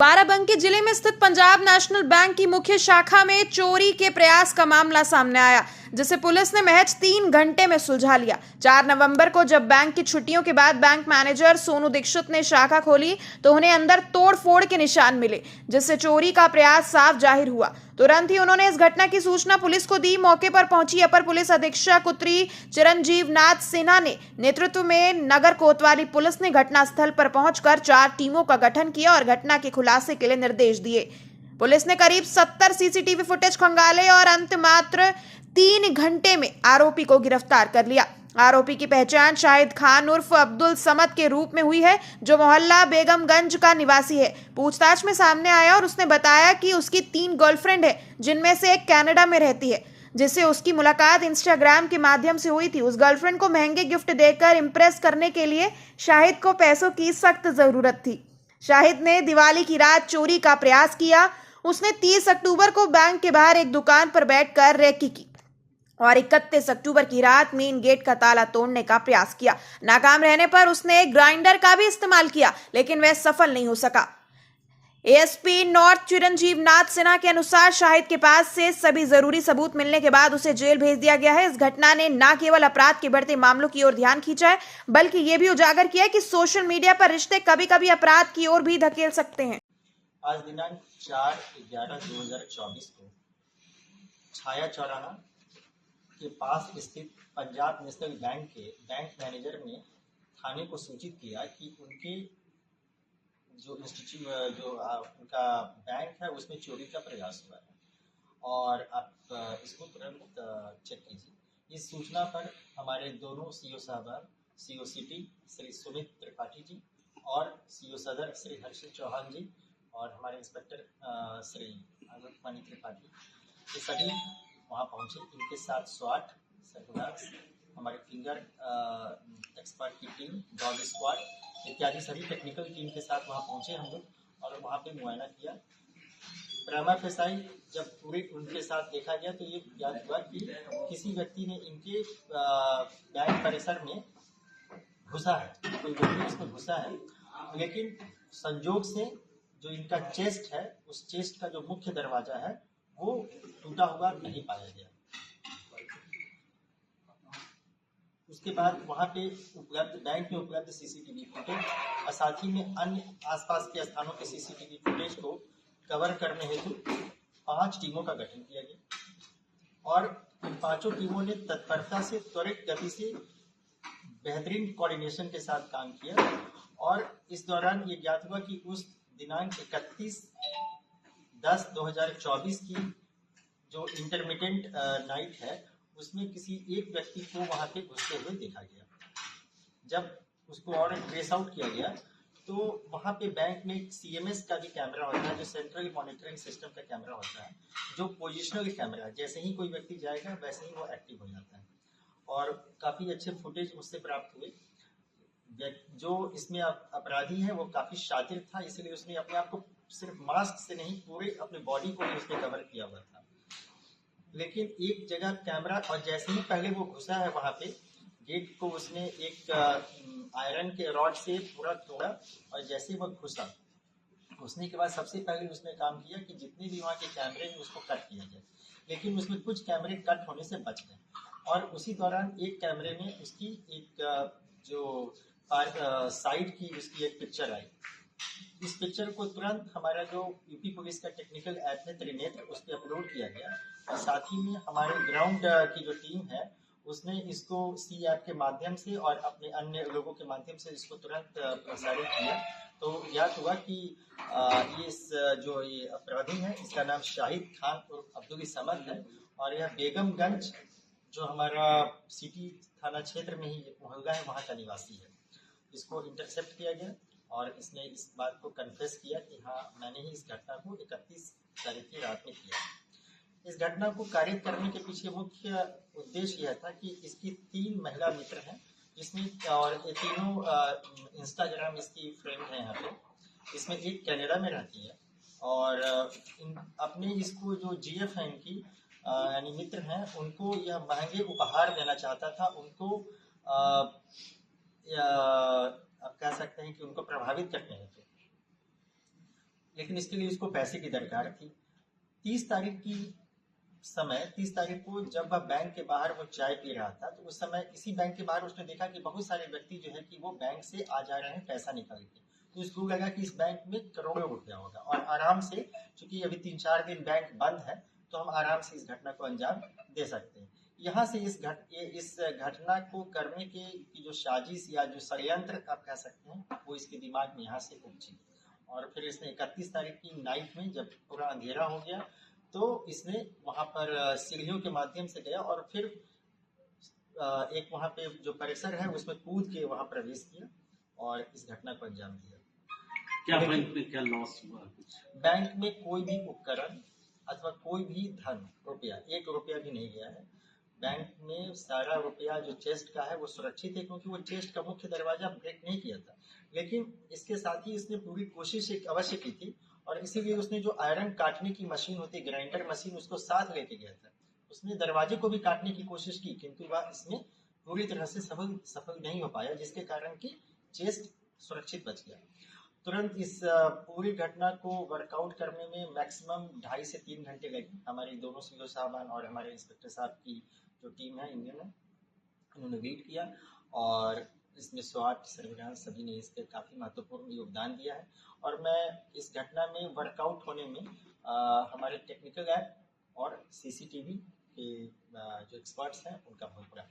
बाराबंकी जिले में स्थित पंजाब नेशनल बैंक की मुख्य शाखा में चोरी के प्रयास का मामला सामने आया, जिसे पुलिस ने महज 3 घंटे में सुलझा लिया। 4 नवंबर को जब बैंक की छुट्टियों के बाद बैंक मैनेजर सोनू दीक्षित ने शाखा खोली तो उन्हें अंदर तोड़-फोड़ के निशान मिले, जिससे चोरी का प्रयास साफ जाहिर हुआ। तुरंत ही उन्होंने इस घटना की सूचना पुलिस को दी। मौके पर पहुंची अपर पुलिस अधीक्षक उत्तरी चिरंजीव नाथ सिन्हा ने नेतृत्व में नगर कोतवाली पुलिस ने घटनास्थल पर पहुंचकर 4 टीमों का गठन किया और घटना के खुलासे के लिए निर्देश दिए। पुलिस ने करीब 70 सीसीटीवी फुटेज खंगाले और अंत मात्र 3 घंटे में आरोपी को गिरफ्तार कर लिया। आरोपी की पहचान शाहिद खान उर्फ अब्दुल समद के रूप में हुई है, जो मोहल्ला बेगमगंज का निवासी है। पूछताछ में सामने आया और उसने बताया कि उसकी 3 गर्लफ्रेंड है, जिनमें से एक कनाडा में रहती है, जिससे उसकी मुलाकात इंस्टाग्राम के माध्यम से हुई थी। उस गर्लफ्रेंड को महंगे गिफ्ट देकर इंप्रेस करने के लिए शाहिद को पैसों की सख्त जरूरत थी। शाहिद ने दिवाली की रात चोरी का प्रयास किया। उसने 30 अक्टूबर को बैंक के बाहर एक दुकान पर बैठकर रेकी की और 31 अक्टूबर की रात मेन गेट का ताला तोड़ने का प्रयास किया। नाकाम रहने पर उसने ग्राइंडर का भी इस्तेमाल किया, लेकिन वह सफल नहीं हो सका। एएसपी नॉर्थ चिरंजीव नाथ सिन्हा के अनुसार शाहिद के पास से सभी जरूरी सबूत मिलने के बाद उसे जेल भेज दिया गया है। इस घटना ने न केवल अपराध के बढ़ते मामलों की ओर ध्यान खींचा है, बल्कि ये भी उजागर किया है कि सोशल मीडिया पर रिश्ते कभी-कभी अपराध की ओर भी धकेल सकते हैं। आज दिनांक 4/11/2024 को छाया चौराहा के पास स्थित पंजाब नेशनल बैंक के बैंक मैनेजर ने थाने को सूचित किया कि उनके जो उनका बैंक है उसमें चोरी का प्रयास हुआ है और आप इसको तुरंत चेक कीजिए। इस सूचना पर हमारे दोनों सीओ साहब, सीओ सिटी श्री सुमित त्रिपाठी जी और सीओ सदर श्री हर्षित चौहान जी और हमारे इंस्पेक्टर श्री आलोक पानी त्रिपाठी, ये सभी वहाँ पहुँचे। इनके साथ स्वाट सर्कुलर्स, हमारे फिंगर एक्सपर्ट की टीम, डॉग स्क्वाड इत्यादि सभी टेक्निकल टीम के साथ वहाँ पहुँचे हम लोग और वहाँ पे मुआयना किया। प्रमा फेसाई जब पूरे उनके साथ देखा गया तो ये ज्ञात हुआ कि किसी व्यक्ति ने इनके बैंक परिसर में घुसा है, कोई व्यक्ति इसमें घुसा है, लेकिन संजोग से जो इनका चेस्ट है, उस चेस्ट का जो मुख्य दरवाजा है वो टूटा हुआ नहीं पाया गया। उसके बाद वहाँ पे उपलब्ध बैंक में उपलब्ध सीसीटीवी फुटेज और साथ ही में अन्य आसपास के स्थानों के सीसीटीवी फुटेज को कवर करने हेतु 5 टीमों का गठन किया गया और इन 5 टीमों ने तत्परता से, त्वरित गति से, बेहतरीन कोऑर्डिनेशन के साथ काम किया और इस दौरान ये ज्ञात हुआ कि उस दिनांक 31/10/2024 की जो इंटरमिटेंट नाइट है उसमें किसी एक व्यक्ति को वहां पे घुसते हुए देखा गया। जब उसको और ट्रेस आउट किया गया तो वहां पे बैंक में सीएमएस का भी कैमरा होता है, जो सेंट्रल मॉनिटरिंग सिस्टम का कैमरा होता है, जो पोजिशनल कैमरा है, जैसे ही कोई व्यक्ति जाएगा वैसे ही वो एक्टिव हो जाता है और काफी अच्छे फुटेज उससे प्राप्त हुए। जो इसमें अपराधी है वो काफी शातिर था, इसलिए उसने अपने आप को सिर्फ मास्क से नहीं पूरे अपने बॉडी को भी उसने कवर किया हुआ था। लेकिन एक जगह कैमरा और जैसे ही पहले वो घुसा है वहां पे गेट को उसने एक आयरन के रॉड से पूरा तोड़ा और जैसे वो घुसने के बाद सबसे पहले उसने काम किया कि जितने भी वहाँ के कैमरे हैं उसको कट किया जाए, लेकिन उसमें कुछ कैमरे कट होने से बच गए और उसी दौरान एक कैमरे में उसकी एक जो साइड की उसकी एक पिक्चर आई। इस पिक्चर को तुरंत हमारा जो यूपी पुलिस का टेक्निकल ऐप है त्रिनेत्र, उस पर अपलोड किया गया और साथ ही में हमारे ग्राउंड की जो टीम है उसने इसको सी ऐप के माध्यम से और अपने अन्य लोगों के माध्यम से इसको तुरंत प्रसारित किया। तो ज्ञात हुआ कि ये अपराधी है, इसका नाम शाहिद खान और अब्दुल समद है और यह बेगमगंज जो हमारा सिटी थाना क्षेत्र में ही मोहल्ला है वहाँ का निवासी है। इसको इंटरसेप्ट किया गया और इसने इस बात को कन्फेस किया कि हाँ, मैंने ही इस घटना को 31 तारीख की रात में किया। इस घटना को कारित करने के पीछे मुख्य उद्देश्य यह था कि इसकी 3 महिला मित्र हैं, जिसमें और ये तीनों इंस्टाग्राम इसकी फ्रेंड है यहाँ पे। इसमें एक कनाडा में रहती है और अपने इसको जो जीएफ है इनकी यानी मित्र हैं, उनको यह महंगे उपहार देना चाहता था। उनको आप कह सकते हैं कि उनको प्रभावित करने हेतु लेकिन इसके लिए उसको पैसे की दरकार थी। 30 तारीख को जब वह बैंक के बाहर वो चाय पी रहा था, तो उस समय इसी बैंक के बाहर उसने देखा कि बहुत सारे व्यक्ति जो है कि वो बैंक से आ जा रहे हैं पैसा निकाल के। तो उसको लगा कि इस बैंक में करोड़ों रुपया होगा और आराम से, चूंकि अभी 3-4 दिन बैंक बंद है, तो हम आराम से इस घटना को अंजाम दे सकते हैं। यहाँ से इस घटना को करने की जो साजिश या जो षड्यंत्र आप कह सकते हैं, वो इसके दिमाग में यहाँ से उपजी। और फिर इसने 31 तारीख की नाइट में जब पूरा अंधेरा हो गया, तो इसने वहां पर सीढ़ियों के माध्यम से गया और फिर एक वहां पे जो परिसर है उसमें कूद के वहां प्रवेश किया और इस घटना को अंजाम दिया। क्या बैंक में क्या लॉस हुआ कुछ? बैंक में कोई भी उपकरण अथवा कोई भी धन, रुपया, 1 रुपया भी नहीं गया है। बैंक में सारा रुपया जो चेस्ट का है वो सुरक्षित है, क्योंकि वो चेस्ट का मुख्य दरवाजा ब्रेक नहीं किया था। लेकिन इसके साथ ही इसने पूरी कोशिश एक अवश्य की थी, और इसीलिए उसने जो आयरन काटने की मशीन होती है, ग्राइंडर मशीन, उसको साथ लेके गया था। उसने दरवाजे को भी काटने की कोशिश की, किंतु वह इसमें पूरी तरह से सफल नहीं हो पाया, जिसके कारण कि चेस्ट सुरक्षित बच गया। तुरंत इस पूरी घटना को वर्कआउट करने में मैक्सिमम 2.5 से 3 घंटे लगे। हमारे दोनों सीओ साहबान और हमारे इंस्पेक्टर साहब की जो टीम है इंडियन है, उन्होंने लीड किया, और इसमें SWAT, सर्विलांस, सभी ने इसके काफ़ी महत्वपूर्ण योगदान दिया है। और मैं इस घटना में वर्कआउट होने में हमारे टेक्निकल ऐप और CCTV के जो एक्सपर्ट्स हैं उनका बहुत बड़ा